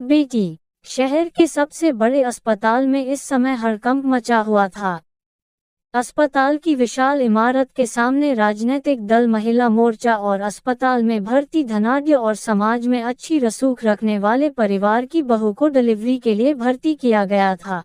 बेटी, शहर के सबसे बड़े अस्पताल में इस समय हड़कंप मचा हुआ था। अस्पताल की विशाल इमारत के सामने राजनीतिक दल, महिला मोर्चा और अस्पताल में भर्ती धनाढ्य और समाज में अच्छी रसूख रखने वाले परिवार की बहू को डिलीवरी के लिए भर्ती किया गया था।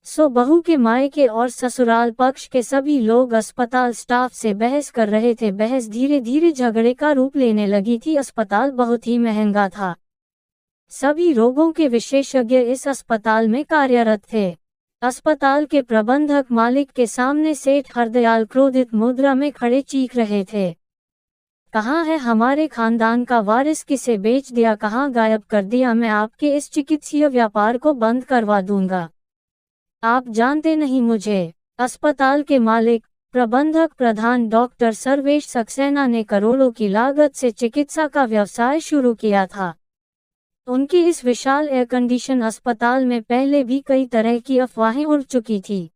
बहू के मायके और ससुराल पक्ष के सभी लोग अस्पताल स्टाफ से बहस कर रहे थे। बहस धीरे धीरे झगड़े का रूप लेने लगी थी। अस्पताल बहुत ही महंगा था। सभी रोगों के विशेषज्ञ इस अस्पताल में कार्यरत थे। अस्पताल के प्रबंधक मालिक के सामने सेठ हरदयाल क्रोधित मुद्रा में खड़े चीख रहे थे। कहाँ है हमारे खानदान का वारिस? किसे बेच दिया? कहाँ गायब कर दिया? मैं आपके इस चिकित्सीय व्यापार को बंद करवा दूंगा। आप जानते नहीं मुझे। अस्पताल के मालिक, प्रबंधक, प्रधान डॉक्टर सर्वेश सक्सेना ने करोड़ों की लागत से चिकित्सा का व्यवसाय शुरू किया था। उनके इस विशाल एयर कंडीशन अस्पताल में पहले भी कई तरह की अफवाहें उड़ चुकी थी,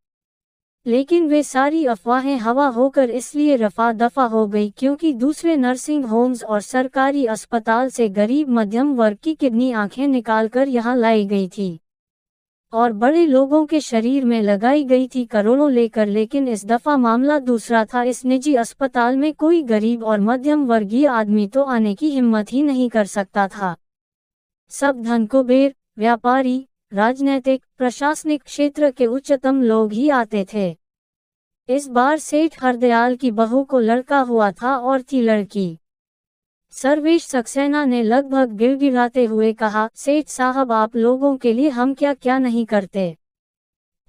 लेकिन वे सारी अफवाहें हवा होकर इसलिए रफा दफा हो गई क्योंकि दूसरे नर्सिंग होम्स और सरकारी अस्पताल से गरीब मध्यम वर्ग की किडनी आंखें निकालकर यहाँ लाई गई थी और बड़े लोगों के शरीर में लगाई गई थी करोड़ों लेकर। लेकिन इस दफा मामला दूसरा था। इस निजी अस्पताल में कोई गरीब और मध्यम वर्गीय आदमी तो आने की हिम्मत ही नहीं कर सकता था। सब धनकुबेर, व्यापारी, राजनीतिक, प्रशासनिक क्षेत्र के उच्चतम लोग ही आते थे। इस बार सेठ हरदयाल की बहू को लड़का हुआ था और थी लड़की। सर्वेश सक्सेना ने लगभग गिड़गिड़ाते हुए कहा, सेठ साहब, आप लोगों के लिए हम क्या क्या नहीं करते।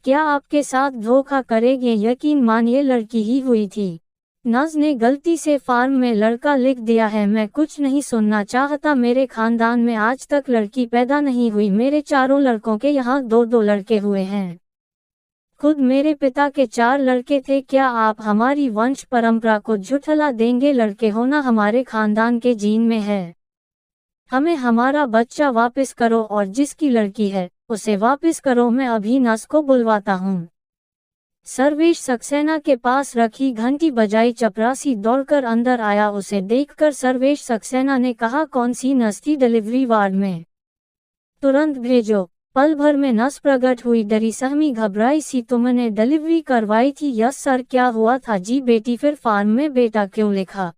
क्या आपके साथ धोखा करेंगे? यकीन मानिए लड़की ही हुई थी। नज ने गलती से फॉर्म में लड़का लिख दिया है। मैं कुछ नहीं सुनना चाहता। मेरे खानदान में आज तक लड़की पैदा नहीं हुई। मेरे चारों लड़कों के यहाँ 2-2 लड़के हुए हैं। खुद मेरे पिता के 4 लड़के थे। क्या आप हमारी वंश परंपरा को झुठला देंगे? लड़के होना हमारे खानदान के जीन में है। हमें हमारा बच्चा वापस करो और जिसकी लड़की है उसे वापस करो। मैं अभी नस को बुलवाता हूँ। सर्वेश सक्सेना के पास रखी घंटी बजाई। चपरासी दौड़कर अंदर आया। उसे देखकर सर्वेश सक्सेना ने कहा, कौन सी नस थी डिलीवरी वार्ड में? तुरंत भेजो। पल भर में नस प्रकट हुई। डरी सहमी घबराई सी, तुमने डिलीवरी करवाई थी? Yes sir. क्या हुआ था? जी बेटी। फिर फॉर्म में बेटा क्यों लिखा?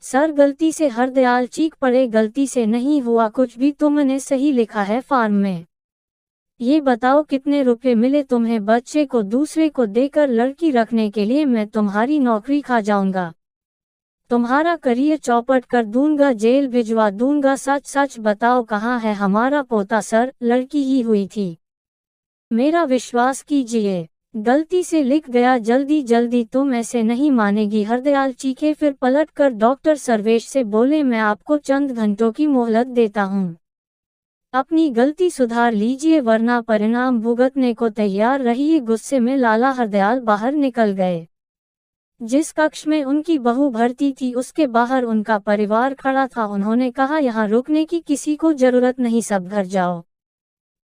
सर गलती से। हरदयाल चीख पड़े, गलती से नहीं हुआ कुछ भी, तुमने सही लिखा है फॉर्म में। ये बताओ कितने रुपए मिले तुम्हें? बच्चे को दूसरे को देकर लड़की रखने के लिए मैं तुम्हारी नौकरी खा जाऊंगा। तुम्हारा करियर चौपट कर दूंगा, जेल भिजवा दूंगा। सच सच बताओ कहाँ है हमारा पोता? सर लड़की ही हुई थी। मेरा विश्वास कीजिए, गलती से लिख गया। जल्दी जल्दी, तुम ऐसे नहीं मानेगी। हरदयाल चीखे। फिर पलट कर डॉक्टर सर्वेश से बोले, मैं आपको चंद घंटों की मोहलत देता हूँ। अपनी गलती सुधार लीजिए वरना परिणाम भुगतने को तैयार रहिए। गुस्से में लाला हरदयाल बाहर निकल गए। जिस कक्ष में उनकी बहू भर्ती थी उसके बाहर उनका परिवार खड़ा था। उन्होंने कहा, यहाँ रुकने की किसी को जरूरत नहीं, सब घर जाओ।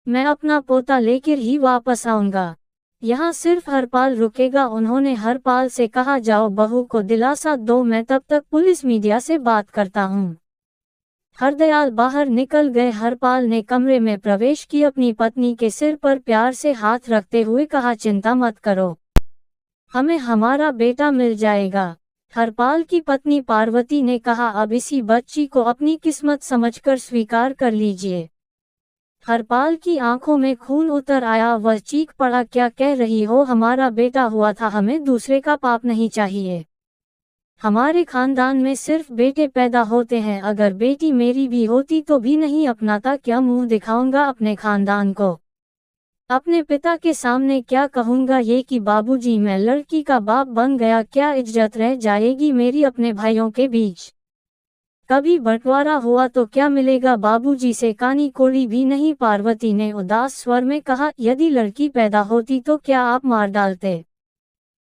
मैं अपना पोता लेकर ही वापस आऊंगा। यहाँ सिर्फ हरपाल रुकेगा। उन्होंने हरपाल से कहा, जाओ बहू को दिलासा दो, मैं तब तक पुलिस मीडिया से बात करता हूँ। हरदयाल बाहर निकल गए। हरपाल ने कमरे में प्रवेश की। अपनी पत्नी के सिर पर प्यार से हाथ रखते हुए कहा, चिंता मत करो, हमें हमारा बेटा मिल जाएगा। हरपाल की पत्नी पार्वती ने कहा, अब इसी बच्ची को अपनी किस्मत समझकर स्वीकार कर लीजिए। हरपाल की आंखों में खून उतर आया। वह चीख पड़ा, क्या कह रही हो? हमारा बेटा हुआ था, हमें दूसरे का पाप नहीं चाहिए। हमारे खानदान में सिर्फ बेटे पैदा होते हैं। अगर बेटी मेरी भी होती तो भी नहीं अपनाता। क्या मुंह दिखाऊंगा अपने खानदान को? अपने पिता के सामने क्या कहूंगा ये कि बाबूजी मैं लड़की का बाप बन गया? क्या इज्जत रह जाएगी मेरी अपने भाइयों के बीच? कभी बंटवारा हुआ तो क्या मिलेगा? बाबूजी से कानी कोड़ी भी नहीं। पार्वती ने उदास स्वर में कहा, यदि लड़की पैदा होती तो क्या आप मार डालते?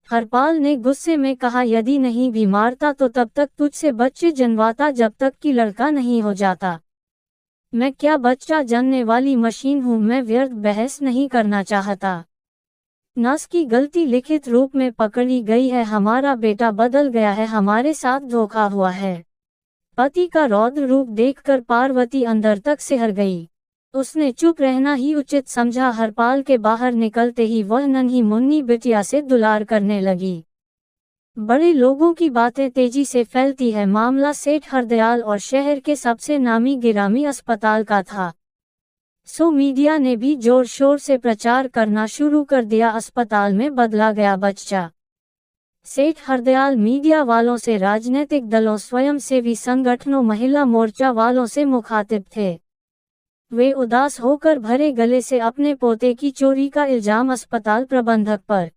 हरपाल ने गुस्से में कहा, यदि नहीं भी मारता तो तब तक तुझसे बच्चे जन्माता जब तक कि लड़का नहीं हो जाता। मैं क्या बच्चा जनने वाली मशीन हूँ? मैं व्यर्थ बहस नहीं करना चाहता। नस की गलती लिखित रूप में पकड़ी गई है। हमारा बेटा बदल गया है, हमारे साथ धोखा हुआ है। पति का रौद्र रूप देखकर पार्वती अंदर तक सिहर गई। उसने चुप रहना ही उचित समझा। हरपाल के बाहर निकलते ही वह नन्ही मुन्नी बिटिया से दुलार करने लगी। बड़े लोगों की बातें तेजी से फैलती है। मामला सेठ हरदयाल और शहर के सबसे नामी गिरामी अस्पताल का था। सो मीडिया ने भी जोर शोर से प्रचार करना शुरू कर दिया। अस्पताल में बदला गया बच्चा। सेठ हरदयाल मीडिया वालों से, राजनीतिक दलों, स्वयंसेवी संगठनों, महिला मोर्चा वालों से मुखातिब थे। वे उदास होकर भरे गले से अपने पोते की चोरी का इल्जाम अस्पताल प्रबंधक पर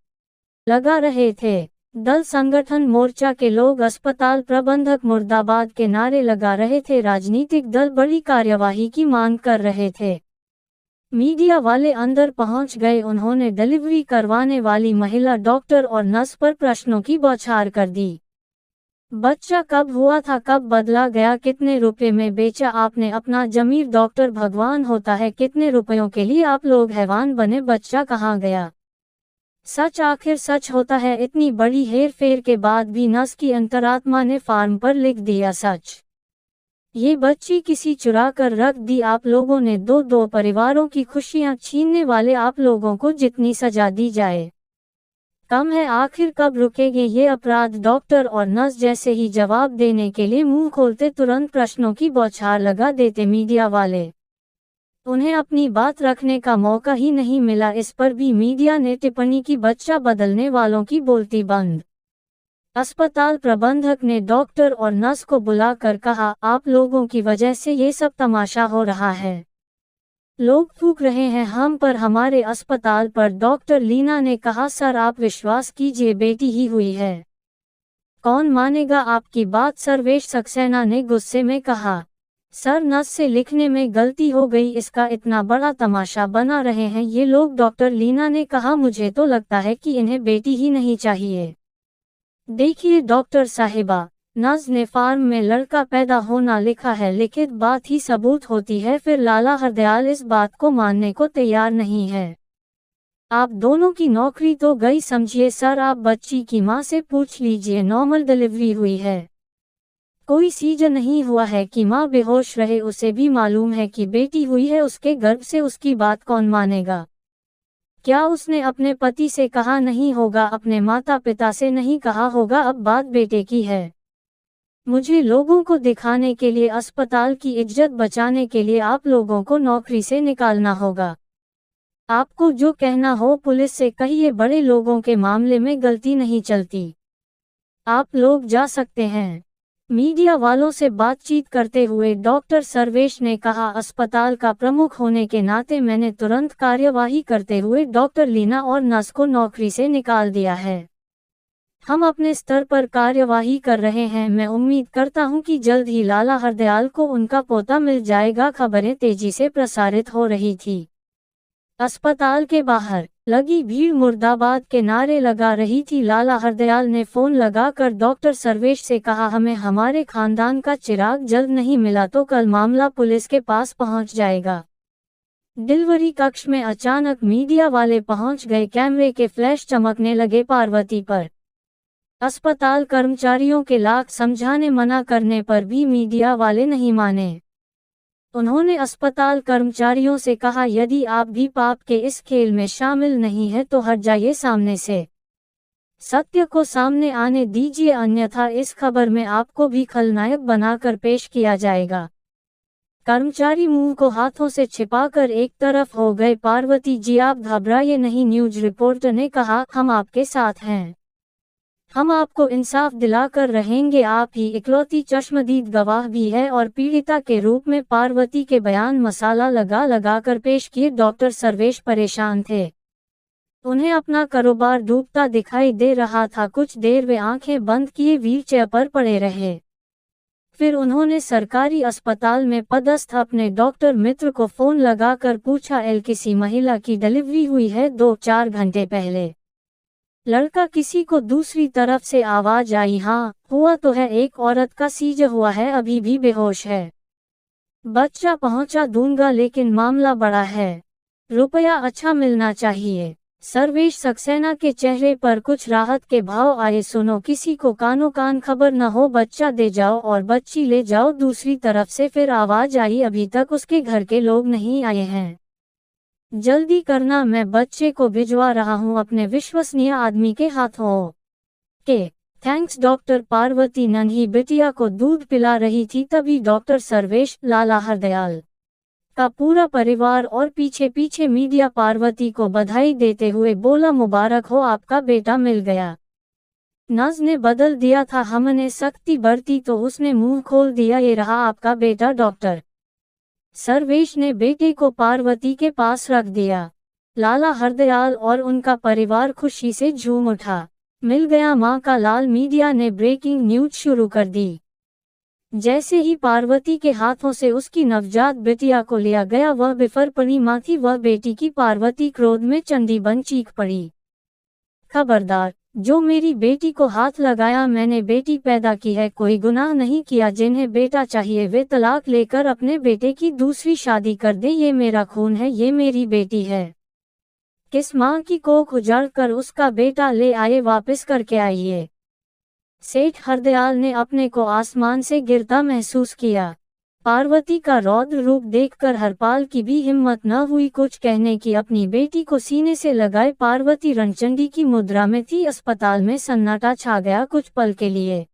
लगा रहे थे। दल, संगठन, मोर्चा के लोग अस्पताल प्रबंधक मुर्दाबाद के नारे लगा रहे थे। राजनीतिक दल बड़ी कार्यवाही की मांग कर रहे थे। मीडिया वाले अंदर पहुंच गए। उन्होंने डिलीवरी करवाने वाली महिला डॉक्टर और नर्स पर प्रश्नों की बौछार कर दी। बच्चा कब हुआ था, कब बदला गया, कितने रुपए में बेचा आपने अपना जमीर, डॉक्टर भगवान होता है, कितने रुपयों के लिए आप लोग हैवान बने, बच्चा कहाँ गया। सच आखिर सच होता है। इतनी बड़ी हेर फेर के बाद भी नर्स की अंतरात्मा ने फॉर्म पर लिख दिया सच। ये बच्ची किसी चुरा कर रख दी। आप लोगों ने दो परिवारों की खुशियां छीनने वाले आप लोगों को जितनी सजा दी जाए कम है। आखिर कब रुकेंगे ये अपराध। डॉक्टर और नर्स जैसे ही जवाब देने के लिए मुंह खोलते तुरंत प्रश्नों की बौछार लगा देते मीडिया वाले। उन्हें अपनी बात रखने का मौका ही नहीं मिला। इस पर भी मीडिया ने टिप्पणी की, बच्चा बदलने वालों की बोलती बंद। अस्पताल प्रबंधक ने डॉक्टर और नर्स को बुलाकर कहा, आप लोगों की वजह से ये सब तमाशा हो रहा है। लोग फूंक रहे हैं हम पर, हमारे अस्पताल पर। डॉक्टर लीना ने कहा, सर आप विश्वास कीजिए, बेटी ही हुई है, कौन मानेगा आपकी बात। सर्वेश सक्सेना ने गुस्से में कहा, सर नर्स से लिखने में गलती हो गई, इसका इतना बड़ा तमाशा बना रहे हैं ये लोग। डॉक्टर लीना ने कहा, मुझे तो लगता है कि इन्हें बेटी ही नहीं चाहिए। देखिए डॉक्टर साहिबा, नर्स ने फॉर्म में लड़का पैदा होना लिखा है, लिखित बात ही सबूत होती है। फिर लाला हरदयाल इस बात को मानने को तैयार नहीं है। आप दोनों की नौकरी तो गई समझिए। सर आप बच्ची की मां से पूछ लीजिए, नॉर्मल डिलीवरी हुई है, कोई सीजर नहीं हुआ है कि मां बेहोश रहे। उसे भी मालूम है कि बेटी हुई है उसके गर्भ से, उसकी बात कौन मानेगा। क्या उसने अपने पति से कहा नहीं होगा, अपने माता पिता से नहीं कहा होगा, अब बात बेटे की है। मुझे लोगों को दिखाने के लिए, अस्पताल की इज्जत बचाने के लिए आप लोगों को नौकरी से निकालना होगा। आपको जो कहना हो पुलिस से कहिए, बड़े लोगों के मामले में गलती नहीं चलती। आप लोग जा सकते हैं। मीडिया वालों से बातचीत करते हुए डॉक्टर सर्वेश ने कहा, अस्पताल का प्रमुख होने के नाते मैंने तुरंत कार्यवाही करते हुए डॉक्टर लीना और नर्स को नौकरी से निकाल दिया है। हम अपने स्तर पर कार्यवाही कर रहे हैं। मैं उम्मीद करता हूं कि जल्द ही लाला हरदयाल को उनका पोता मिल जाएगा। खबरें तेजी से प्रसारित हो रही थी। अस्पताल के बाहर लगी भीड़ मुर्दाबाद के नारे लगा रही थी। लाला हरदयाल ने फोन लगाकर डॉक्टर सर्वेश से कहा, हमें हमारे खानदान का चिराग जल्द नहीं मिला तो कल मामला पुलिस के पास पहुंच जाएगा। डिलीवरी कक्ष में अचानक मीडिया वाले पहुंच गए। कैमरे के फ्लैश चमकने लगे पार्वती पर। अस्पताल कर्मचारियों के लाख समझाने मना करने पर भी मीडिया वाले नहीं माने। उन्होंने अस्पताल कर्मचारियों से कहा, यदि आप भी पाप के इस खेल में शामिल नहीं है तो हट जाइए सामने से, सत्य को सामने आने दीजिए, अन्यथा इस खबर में आपको भी खलनायक बनाकर पेश किया जाएगा। कर्मचारी मुंह को हाथों से छिपाकर एक तरफ हो गए। पार्वती जी आप घबराइए नहीं, न्यूज रिपोर्टर ने कहा, हम आपके साथ हैं, हम आपको इंसाफ दिलाकर रहेंगे। आप ही इकलौती चश्मदीद गवाह भी है और पीड़िता के रूप में पार्वती के बयान मसाला लगा लगा कर पेश किए। डॉक्टर सर्वेश परेशान थे, उन्हें अपना कारोबार डूबता दिखाई दे रहा था। कुछ देर वे आंखें बंद किए व्हीलचेयर पर पड़े रहे। फिर उन्होंने सरकारी अस्पताल में पदस्थ अपने डॉक्टर मित्र को फोन लगाकर पूछा, किसी महिला की डिलीवरी हुई है 2-4 घंटे पहले। लड़का किसी को दूसरी तरफ से आवाज आई, हाँ हुआ तो है, एक औरत का सीजर हुआ है, अभी भी बेहोश है। बच्चा पहुंचा दूंगा लेकिन मामला बड़ा है, रुपया अच्छा मिलना चाहिए। सर्वेश सक्सेना के चेहरे पर कुछ राहत के भाव आए। सुनो, किसी को कानो कान खबर न हो, बच्चा दे जाओ और बच्ची ले जाओ। दूसरी तरफ से फिर आवाज आई, अभी तक उसके घर के लोग नहीं आए हैं, जल्दी करना, मैं बच्चे को भिजवा रहा हूँ अपने विश्वसनीय आदमी के हाथों। के थैंक्स डॉक्टर। पार्वती नन्ही बिटिया को दूध पिला रही थी, तभी डॉक्टर सर्वेश, लाला हरदयाल का पूरा परिवार और पीछे पीछे मीडिया पार्वती को बधाई देते हुए बोला, मुबारक हो, आपका बेटा मिल गया। नज ने बदल दिया था, हमने सख्ती बरती तो उसने मुंह खोल दिया, ये रहा आपका बेटा। डॉक्टर सर्वेश ने बेटे को पार्वती के पास रख दिया। लाला हरदयाल और उनका परिवार खुशी से झूम उठा, मिल गया मां का लाल। मीडिया ने ब्रेकिंग न्यूज शुरू कर दी। जैसे ही पार्वती के हाथों से उसकी नवजात बिटिया को लिया गया, वह बिफर पड़ी मां थी, वह बेटी की। पार्वती क्रोध में चंडी बन चीख पड़ी, खबरदार, जो मेरी बेटी को हाथ लगाया, मैंने बेटी पैदा की है, कोई गुनाह नहीं किया। जिन्हें बेटा चाहिए वे तलाक लेकर अपने बेटे की दूसरी शादी कर दे, ये मेरा खून है, ये मेरी बेटी है। किस माँ की कोख उजाड़ कर उसका बेटा ले आए, वापस करके आइए। सेठ हरदयाल ने अपने को आसमान से गिरता महसूस किया। पार्वती का रौद्र रूप देखकर हरपाल की भी हिम्मत न हुई कुछ कहने की। अपनी बेटी को सीने से लगाए पार्वती रणचंडी की मुद्रा में थी। अस्पताल में सन्नाटा छा गया कुछ पल के लिए।